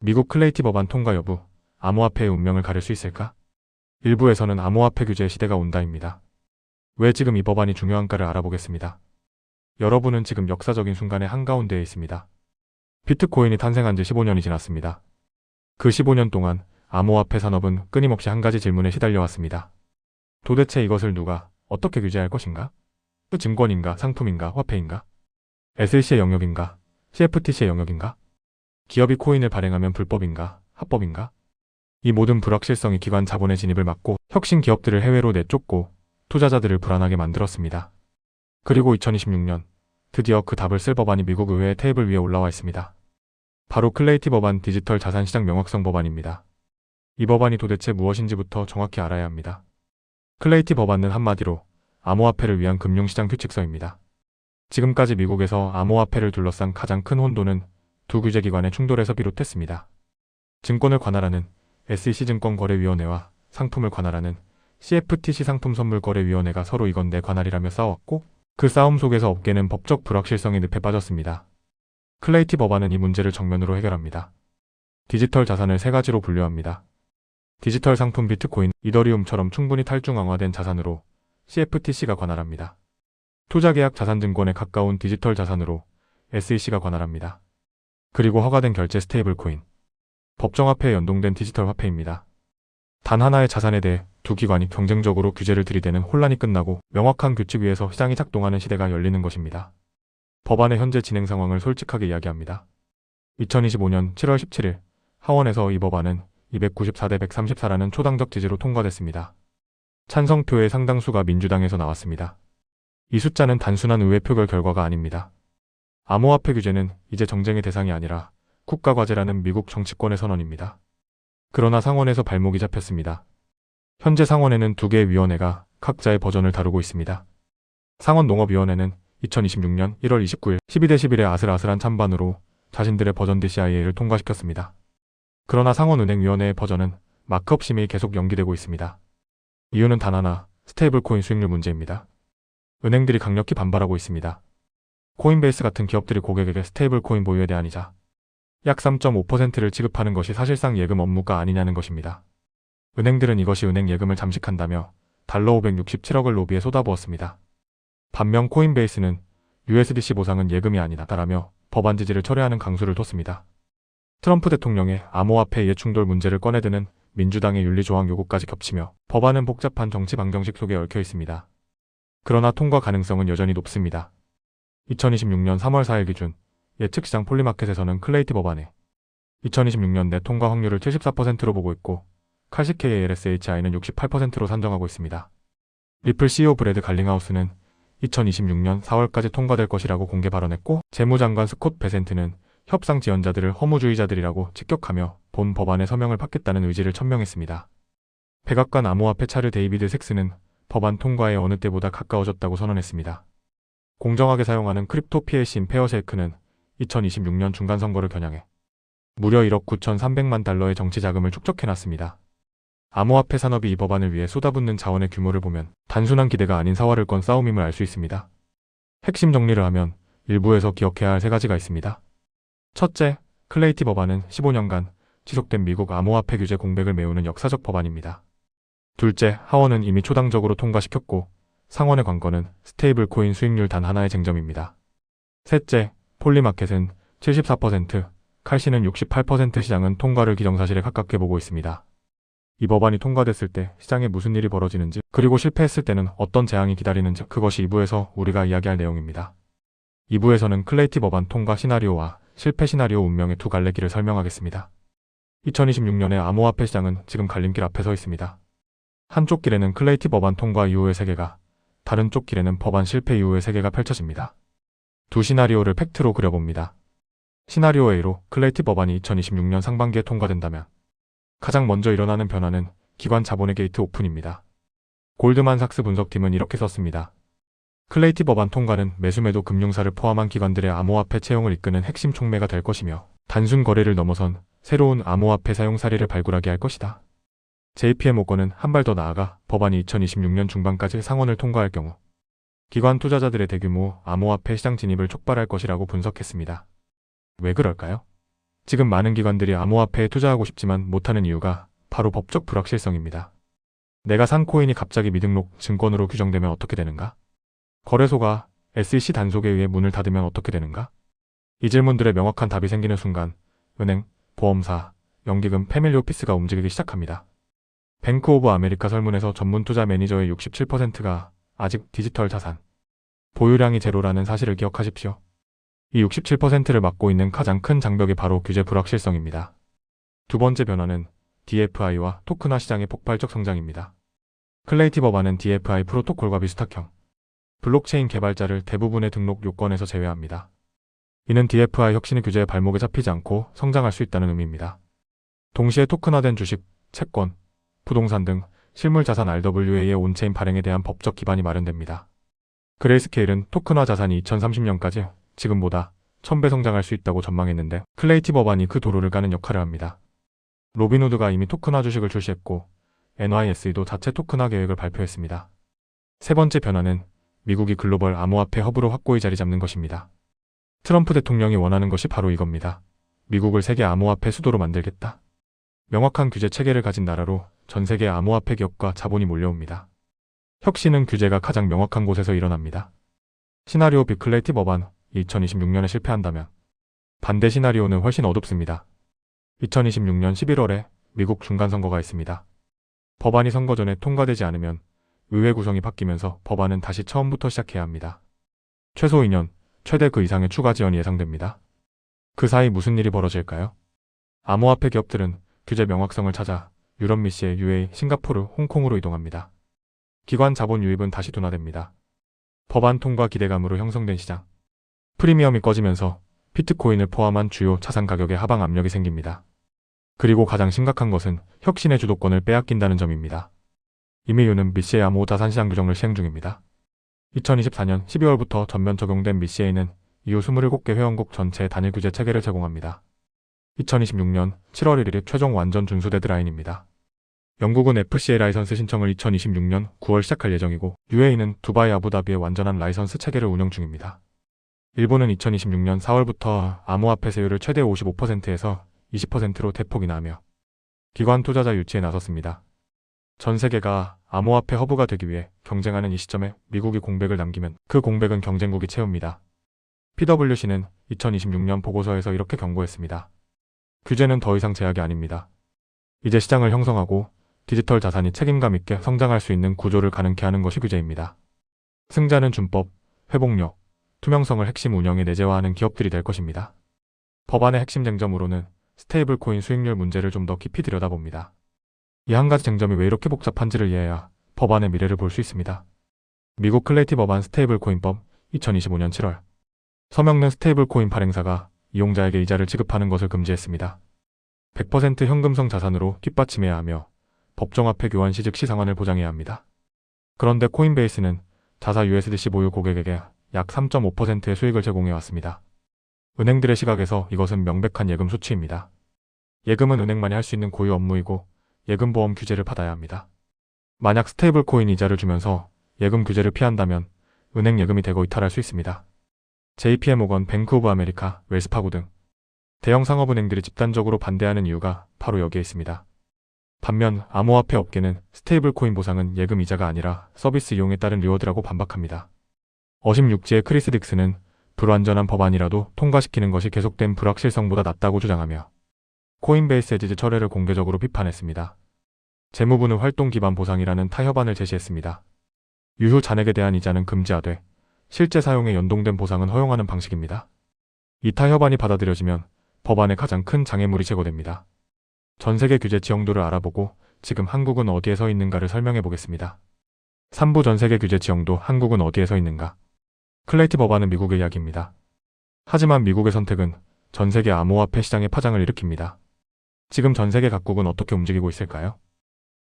미국 클레이티 법안 통과 여부, 암호화폐의 운명을 가릴 수 있을까? 일부에서는 암호화폐 규제의 시대가 온다입니다. 왜 지금 이 법안이 중요한가를 알아보겠습니다. 여러분은 지금 역사적인 순간의 한가운데에 있습니다. 비트코인이 탄생한 지 15년이 지났습니다. 그 15년 동안 암호화폐 산업은 끊임없이 한 가지 질문에 시달려왔습니다. 도대체 이것을 누가 어떻게 규제할 것인가? 증권인가, 상품인가, 화폐인가? SEC의 영역인가, CFTC의 영역인가? 기업이 코인을 발행하면 불법인가, 합법인가? 이 모든 불확실성이 기관 자본의 진입을 막고 혁신 기업들을 해외로 내쫓고 투자자들을 불안하게 만들었습니다. 그리고 2026년 드디어 그 답을 쓸 법안이 미국 의회의 테이블 위에 올라와 있습니다. 바로 클레이티 법안 디지털 자산시장 명확성 법안입니다. 이 법안이 도대체 무엇인지부터 정확히 알아야 합니다. 클레이티 법안은 한마디로 암호화폐를 위한 금융시장 규칙서입니다. 지금까지 미국에서 암호화폐를 둘러싼 가장 큰 혼돈은 두 규제기관의 충돌에서 비롯했습니다. 증권을 관할하는 SEC 증권거래위원회와 상품을 관할하는 CFTC 상품선물거래위원회가 서로 이건 내 관할이라며 싸웠고, 그 싸움 속에서 업계는 법적 불확실성의 늪에 빠졌습니다. 클레이티 법안은 이 문제를 정면으로 해결합니다. 디지털 자산을 세 가지로 분류합니다. 디지털 상품 비트코인, 이더리움처럼 충분히 탈중앙화된 자산으로 CFTC가 관할합니다. 투자계약 자산증권에 가까운 디지털 자산으로 SEC가 관할합니다. 그리고 허가된 결제 스테이블코인, 법정화폐에 연동된 디지털 화폐입니다. 단 하나의 자산에 대해 두 기관이 경쟁적으로 규제를 들이대는 혼란이 끝나고 명확한 규칙 위에서 시장이 작동하는 시대가 열리는 것입니다. 법안의 현재 진행 상황을 솔직하게 이야기합니다. 2025년 7월 17일 하원에서 이 법안은 294대 134라는 초당적 지지로 통과됐습니다. 찬성표의 상당수가 민주당에서 나왔습니다. 이 숫자는 단순한 의회 표결 결과가 아닙니다. 암호화폐 규제는 이제 정쟁의 대상이 아니라 국가과제라는 미국 정치권의 선언입니다. 그러나 상원에서 발목이 잡혔습니다. 현재 상원에는 두 개의 위원회가 각자의 버전을 다루고 있습니다. 상원농업위원회는 2026년 1월 29일 12대 11의 아슬아슬한 찬반으로 자신들의 버전 DCIA를 통과시켰습니다. 그러나 상원은행위원회의 버전은 마크업 심의이 계속 연기되고 있습니다. 이유는 단 하나, 스테이블코인 수익률 문제입니다. 은행들이 강력히 반발하고 있습니다. 코인베이스 같은 기업들이 고객에게 스테이블코인 보유에 대한 이자 약 3.5%를 지급하는 것이 사실상 예금 업무가 아니냐는 것입니다. 은행들은 이것이 은행 예금을 잠식한다며 달러 567억을 로비에 쏟아부었습니다. 반면 코인베이스는 USDC 보상은 예금이 아니다라며 법안 지지를 철회하는 강수를 뒀습니다. 트럼프 대통령의 암호화폐 이해충돌 문제를 꺼내드는 민주당의 윤리조항 요구까지 겹치며 법안은 복잡한 정치 방정식 속에 얽혀 있습니다. 그러나 통과 가능성은 여전히 높습니다. 2026년 3월 4일 기준 예측시장 폴리마켓에서는 클레이티 법안에 2026년 내 통과 확률을 74%로 보고 있고 칼시KALSHI는 68%로 산정하고 있습니다. 리플 CEO 브래드 갈링하우스는 2026년 4월까지 통과될 것이라고 공개 발언했고, 재무장관 스콧 베센트는 협상 지원자들을 허무주의자들이라고 직격하며 본 법안에 서명을 받겠다는 의지를 천명했습니다. 백악관 암호화폐 차르 데이비드 섹스는 법안 통과에 어느 때보다 가까워졌다고 선언했습니다. 공정하게 사용하는 크립토 PLC인 페어쉐이크는 2026년 중간선거를 겨냥해 무려 1억 9,300만 달러의 정치 자금을 축적해놨습니다. 암호화폐 산업이 이 법안을 위해 쏟아붓는 자원의 규모를 보면 단순한 기대가 아닌 사활을 건 싸움임을 알 수 있습니다. 핵심 정리를 하면 일부에서 기억해야 할 세 가지가 있습니다. 첫째, 클레이티 법안은 15년간 지속된 미국 암호화폐 규제 공백을 메우는 역사적 법안입니다. 둘째, 하원은 이미 초당적으로 통과시켰고 상원의 관건은 스테이블 코인 수익률 단 하나의 쟁점입니다. 셋째, 폴리마켓은 74%, 칼시는 68% 시장은 통과를 기정사실에 가깝게 보고 있습니다. 이 법안이 통과됐을 때 시장에 무슨 일이 벌어지는지, 그리고 실패했을 때는 어떤 재앙이 기다리는지, 그것이 2부에서 우리가 이야기할 내용입니다. 2부에서는 클레이티 법안 통과 시나리오와 실패 시나리오 운명의 두 갈래 길을 설명하겠습니다. 2026년의 암호화폐 시장은 지금 갈림길 앞에 서 있습니다. 한쪽 길에는 클레이티 법안 통과 이후의 세계가, 다른 쪽 길에는 법안 실패 이후의 세계가 펼쳐집니다. 두 시나리오를 팩트로 그려봅니다. 시나리오 A로 클레이티 법안이 2026년 상반기에 통과된다면 가장 먼저 일어나는 변화는 기관 자본의 게이트 오픈입니다. 골드만삭스 분석팀은 이렇게 썼습니다. 클레이티 법안 통과는 매수매도 금융사를 포함한 기관들의 암호화폐 채용을 이끄는 핵심 촉매가 될 것이며 단순 거래를 넘어선 새로운 암호화폐 사용 사례를 발굴하게 할 것이다. JPMorgan은 한 발 더 나아가 법안이 2026년 중반까지 상원을 통과할 경우 기관 투자자들의 대규모 암호화폐 시장 진입을 촉발할 것이라고 분석했습니다. 왜 그럴까요? 지금 많은 기관들이 암호화폐에 투자하고 싶지만 못하는 이유가 바로 법적 불확실성입니다. 내가 산 코인이 갑자기 미등록 증권으로 규정되면 어떻게 되는가? 거래소가 SEC 단속에 의해 문을 닫으면 어떻게 되는가? 이 질문들의 명확한 답이 생기는 순간 은행, 보험사, 연기금, 패밀리 오피스가 움직이기 시작합니다. 뱅크 오브 아메리카 설문에서 전문 투자 매니저의 67%가 아직 디지털 자산 보유량이 제로라는 사실을 기억하십시오. 이 67%를 맡고 있는 가장 큰 장벽이 바로 규제 불확실성입니다. 두 번째 변화는 DFI와 토큰화 시장의 폭발적 성장입니다. 클레이티 법안은 DFI 프로토콜과 비슷학형, 블록체인 개발자를 대부분의 등록 요건에서 제외합니다. 이는 DFI 혁신의 규제에 발목에 잡히지 않고 성장할 수 있다는 의미입니다. 동시에 토큰화된 주식, 채권, 부동산 등 실물 자산 RWA의 온체인 발행에 대한 법적 기반이 마련됩니다. 그레이스케일은 토큰화 자산이 2030년까지 지금보다 1000배 성장할 수 있다고 전망했는데 클레이티 법안이 그 도로를 가는 역할을 합니다. 로빈후드가 이미 토큰화 주식을 출시했고 NYSE도 자체 토큰화 계획을 발표했습니다. 세 번째 변화는 미국이 글로벌 암호화폐 허브로 확고히 자리 잡는 것입니다. 트럼프 대통령이 원하는 것이 바로 이겁니다. 미국을 세계 암호화폐 수도로 만들겠다. 명확한 규제 체계를 가진 나라로 전 세계 암호화폐 기업과 자본이 몰려옵니다. 혁신은 규제가 가장 명확한 곳에서 일어납니다. 시나리오 B 클레이티 법안 2026년에 실패한다면 반대 시나리오는 훨씬 어둡습니다. 2026년 11월에 미국 중간선거가 있습니다. 법안이 선거 전에 통과되지 않으면 의회 구성이 바뀌면서 법안은 다시 처음부터 시작해야 합니다. 최소 2년, 최대 그 이상의 추가 지연이 예상됩니다. 그 사이 무슨 일이 벌어질까요? 암호화폐 기업들은 규제 명확성을 찾아 유럽 미 시의 UAE, 싱가포르, 홍콩으로 이동합니다. 기관 자본 유입은 다시 둔화됩니다. 법안 통과 기대감으로 형성된 시장. 프리미엄이 꺼지면서 비트코인을 포함한 주요 자산 가격에 하방 압력이 생깁니다. 그리고 가장 심각한 것은 혁신의 주도권을 빼앗긴다는 점입니다. 이메이유는 미시의 암호 자산 시장 규정을 시행 중입니다. 2024년 12월부터 전면 적용된 미시에이는 이후 27개 회원국 전체 단일 규제 체계를 제공합니다. 2026년 7월 1일이 최종 완전 준수 데드라인입니다. 영국은 FCA 라이선스 신청을 2026년 9월 시작할 예정이고 UAE는 두바이 아부다비의 완전한 라이선스 체계를 운영 중입니다. 일본은 2026년 4월부터 암호화폐 세율을 최대 55%에서 20%로 대폭 인하하며 기관 투자자 유치에 나섰습니다. 전 세계가 암호화폐 허브가 되기 위해 경쟁하는 이 시점에 미국이 공백을 남기면 그 공백은 경쟁국이 채웁니다. PwC는 2026년 보고서에서 이렇게 경고했습니다. 규제는 더 이상 제약이 아닙니다. 이제 시장을 형성하고 디지털 자산이 책임감 있게 성장할 수 있는 구조를 가능케 하는 것이 규제입니다. 승자는 준법, 회복력, 투명성을 핵심 운영에 내재화하는 기업들이 될 것입니다. 법안의 핵심 쟁점으로는 스테이블 코인 수익률 문제를 좀 더 깊이 들여다봅니다. 이 한 가지 쟁점이 왜 이렇게 복잡한지를 이해해야 법안의 미래를 볼 수 있습니다. 미국 클레이티 법안 스테이블 코인법 2025년 7월 서명된 스테이블 코인 발행사가 이용자에게 이자를 지급하는 것을 금지했습니다. 100% 현금성 자산으로 뒷받침해야 하며 법정화폐 교환 시 즉시 상환을 보장해야 합니다. 그런데 코인베이스는 자사 USDC 보유 고객에게 약 3.5%의 수익을 제공해왔습니다. 은행들의 시각에서 이것은 명백한 예금 수취입니다. 예금은 은행만이 할 수 있는 고유 업무이고 예금보험 규제를 받아야 합니다. 만약 스테이블 코인 이자를 주면서 예금 규제를 피한다면 은행 예금이 대거 이탈할 수 있습니다. JP모건, 뱅크 오브 아메리카, 웰스파고 등 대형 상업은행들이 집단적으로 반대하는 이유가 바로 여기에 있습니다. 반면 암호화폐 업계는 스테이블 코인 보상은 예금 이자가 아니라 서비스 이용에 따른 리워드라고 반박합니다. 어심 육지의 크리스 딕스는 불완전한 법안이라도 통과시키는 것이 계속된 불확실성보다 낫다고 주장하며 코인베이스의 지지 철회를 공개적으로 비판했습니다. 재무부는 활동 기반 보상이라는 타협안을 제시했습니다. 유효 잔액에 대한 이자는 금지하되 실제 사용에 연동된 보상은 허용하는 방식입니다. 이 타협안이 받아들여지면 법안의 가장 큰 장애물이 제거됩니다. 전 세계 규제 지형도를 알아보고 지금 한국은 어디에 서 있는가를 설명해 보겠습니다. 3부 전 세계 규제 지형도 한국은 어디에 서 있는가? 클레이티 법안은 미국의 이야기입니다. 하지만 미국의 선택은 전 세계 암호화폐 시장의 파장을 일으킵니다. 지금 전 세계 각국은 어떻게 움직이고 있을까요?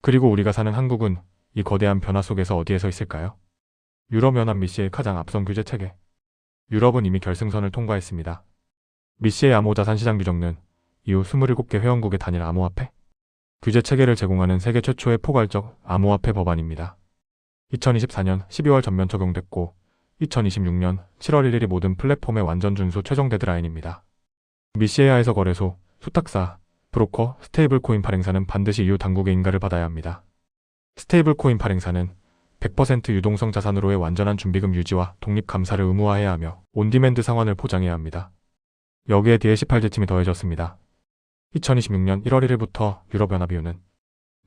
그리고 우리가 사는 한국은 이 거대한 변화 속에서 어디에 서 있을까요? 유럽연합 미시의 가장 앞선 규제 체계. 유럽은 이미 결승선을 통과했습니다. 미시의 암호자산 시장 규정은 이후 27개 회원국의 단일 암호화폐 규제 체계를 제공하는 세계 최초의 포괄적 암호화폐 법안입니다. 2024년 12월 전면 적용됐고 2026년 7월 1일이 모든 플랫폼의 완전 준수 최종 데드라인입니다. 미시의 하에서 거래소, 수탁사, 브로커, 스테이블 코인 발행사는 반드시 이후 당국의 인가를 받아야 합니다. 스테이블 코인 발행사는 100% 유동성 자산으로의 완전한 준비금 유지와 독립 감사를 의무화해야 하며 온디맨드 상환을 포장해야 합니다. 여기에 DL18 지침이 더해졌습니다. 2026년 1월 1일부터 유럽연합EU는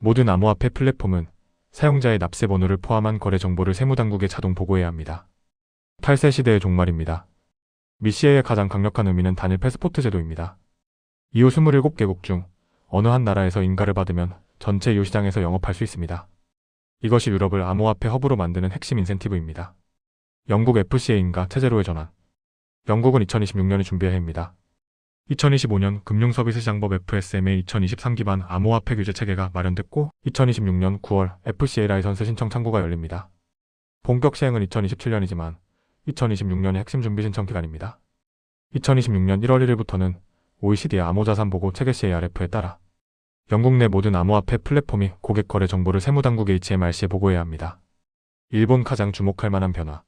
모든 암호화폐 플랫폼은 사용자의 납세 번호를 포함한 거래 정보를 세무당국에 자동 보고해야 합니다. 8세 시대의 종말입니다. 미시에의 가장 강력한 의미는 단일 패스포트 제도입니다. 이후 27개국 중 어느 한 나라에서 인가를 받으면 전체 이후 시장에서 영업할 수 있습니다. 이것이 유럽을 암호화폐 허브로 만드는 핵심 인센티브입니다. 영국 FCA 인가 체제로의 전환. 영국은 2026년을 준비해야 합니다. 2025년 금융서비스시장법 FSM의 2023 기반 암호화폐 규제 체계가 마련됐고 2026년 9월 FCA 라이선스 신청 창구가 열립니다. 본격 시행은 2027년이지만 2026년이 핵심 준비 신청 기간입니다. 2026년 1월 1일부터는 OECD의 암호자산보고 체계 CARF에 따라 영국 내 모든 암호화폐 플랫폼이 고객 거래 정보를 세무당국의 HMRC에 보고해야 합니다. 일본 가장 주목할 만한 변화.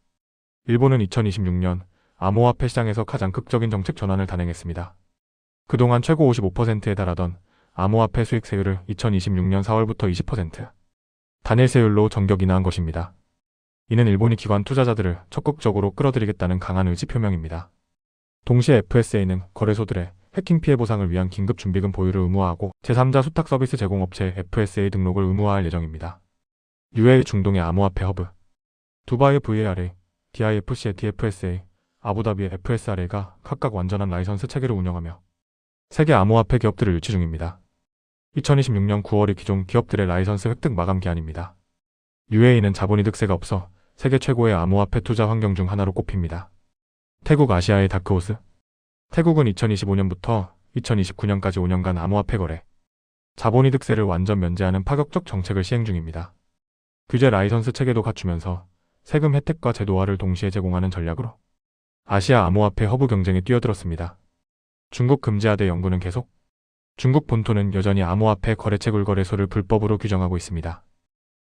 일본은 2026년 암호화폐 시장에서 가장 극적인 정책 전환을 단행했습니다. 그동안 최고 55%에 달하던 암호화폐 수익세율을 2026년 4월부터 20% 단일세율로 전격 인하한 것입니다. 이는 일본이 기관 투자자들을 적극적으로 끌어들이겠다는 강한 의지 표명입니다. 동시에 FSA는 거래소들의 해킹 피해 보상을 위한 긴급 준비금 보유를 의무화하고 제3자 수탁 서비스 제공업체 FSA 등록을 의무화할 예정입니다. UAE 중동의 암호화폐 허브, 두바이의 VARA, DIFC의 DFSA, 아부다비의 FSRA가 각각 완전한 라이선스 체계를 운영하며 세계 암호화폐 기업들을 유치 중입니다. 2026년 9월이 기존 기업들의 라이선스 획득 마감 기한입니다. UAE는 자본이득세가 없어 세계 최고의 암호화폐 투자 환경 중 하나로 꼽힙니다. 태국 아시아의 다크호스. 태국은 2025년부터 2029년까지 5년간 암호화폐 거래, 자본이득세를 완전 면제하는 파격적 정책을 시행 중입니다. 규제 라이선스 체계도 갖추면서 세금 혜택과 제도화를 동시에 제공하는 전략으로 아시아 암호화폐 허브 경쟁에 뛰어들었습니다. 중국 금지하대 연구는 계속. 중국 본토는 여전히 암호화폐 거래채굴 거래소를 불법으로 규정하고 있습니다.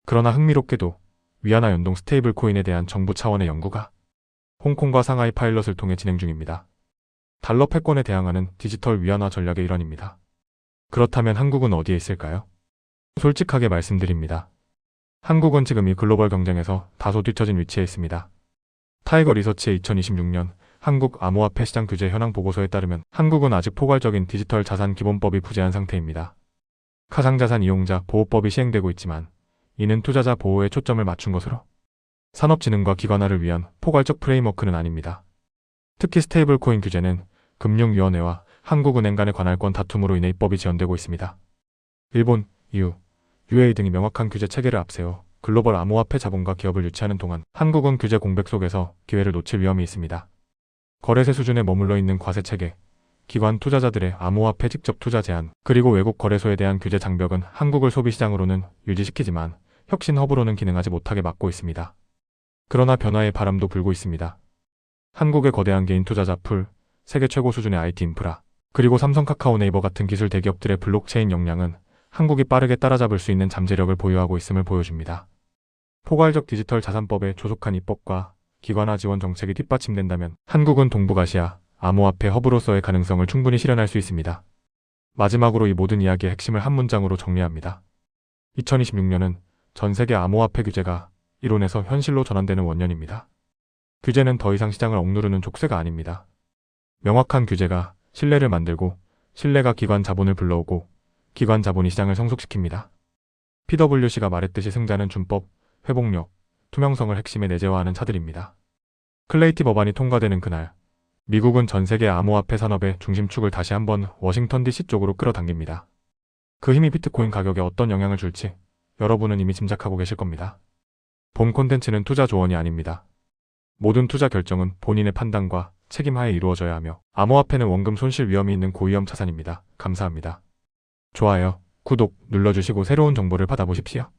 그러나 흥미롭게도 위안화 연동 스테이블 코인에 대한 정부 차원의 연구가 홍콩과 상하이 파일럿을 통해 진행 중입니다. 달러 패권에 대항하는 디지털 위안화 전략의 일환입니다. 그렇다면 한국은 어디에 있을까요? 솔직하게 말씀드립니다. 한국은 지금 이 글로벌 경쟁에서 다소 뒤처진 위치에 있습니다. 타이거 리서치의 2026년 한국 암호화폐 시장 규제 현황 보고서에 따르면 한국은 아직 포괄적인 디지털 자산 기본법이 부재한 상태입니다. 가상자산 이용자 보호법이 시행되고 있지만 이는 투자자 보호에 초점을 맞춘 것으로 산업진흥과 기관화를 위한 포괄적 프레임워크는 아닙니다. 특히 스테이블 코인 규제는 금융위원회와 한국은행 간의 관할권 다툼으로 인해 입법이 지연되고 있습니다. 일본, EU, UAE 등이 명확한 규제 체계를 앞세워 글로벌 암호화폐 자본과 기업을 유치하는 동안 한국은 규제 공백 속에서 기회를 놓칠 위험이 있습니다. 거래세 수준에 머물러 있는 과세 체계, 기관 투자자들의 암호화폐 직접 투자 제한, 그리고 외국 거래소에 대한 규제 장벽은 한국을 소비시장으로는 유지시키지만 혁신 허브로는 기능하지 못하게 막고 있습니다. 그러나 변화의 바람도 불고 있습니다. 한국의 거대한 개인 투자자 풀, 세계 최고 수준의 IT 인프라, 그리고 삼성, 카카오, 네이버 같은 기술 대기업들의 블록체인 역량은 한국이 빠르게 따라잡을 수 있는 잠재력을 보유하고 있음을 보여줍니다. 포괄적 디지털 자산법의 조속한 입법과 기관화 지원 정책이 뒷받침된다면 한국은 동북아시아 암호화폐 허브로서의 가능성을 충분히 실현할 수 있습니다. 마지막으로 이 모든 이야기의 핵심을 한 문장으로 정리합니다. 2026년은 전 세계 암호화폐 규제가 이론에서 현실로 전환되는 원년입니다. 규제는 더 이상 시장을 억누르는 족쇄가 아닙니다. 명확한 규제가 신뢰를 만들고 신뢰가 기관 자본을 불러오고 기관 자본이 시장을 성숙시킵니다. PwC가 말했듯이 승자는 준법, 회복력, 투명성을 핵심에 내재화하는 차들입니다. 클레이티 법안이 통과되는 그날, 미국은 전 세계 암호화폐 산업의 중심축을 다시 한번 워싱턴 DC 쪽으로 끌어당깁니다. 그 힘이 비트코인 가격에 어떤 영향을 줄지 여러분은 이미 짐작하고 계실 겁니다. 본 콘텐츠는 투자 조언이 아닙니다. 모든 투자 결정은 본인의 판단과 책임하에 이루어져야 하며 암호화폐는 원금 손실 위험이 있는 고위험 자산입니다. 감사합니다. 좋아요, 구독 눌러주시고 새로운 정보를 받아보십시오.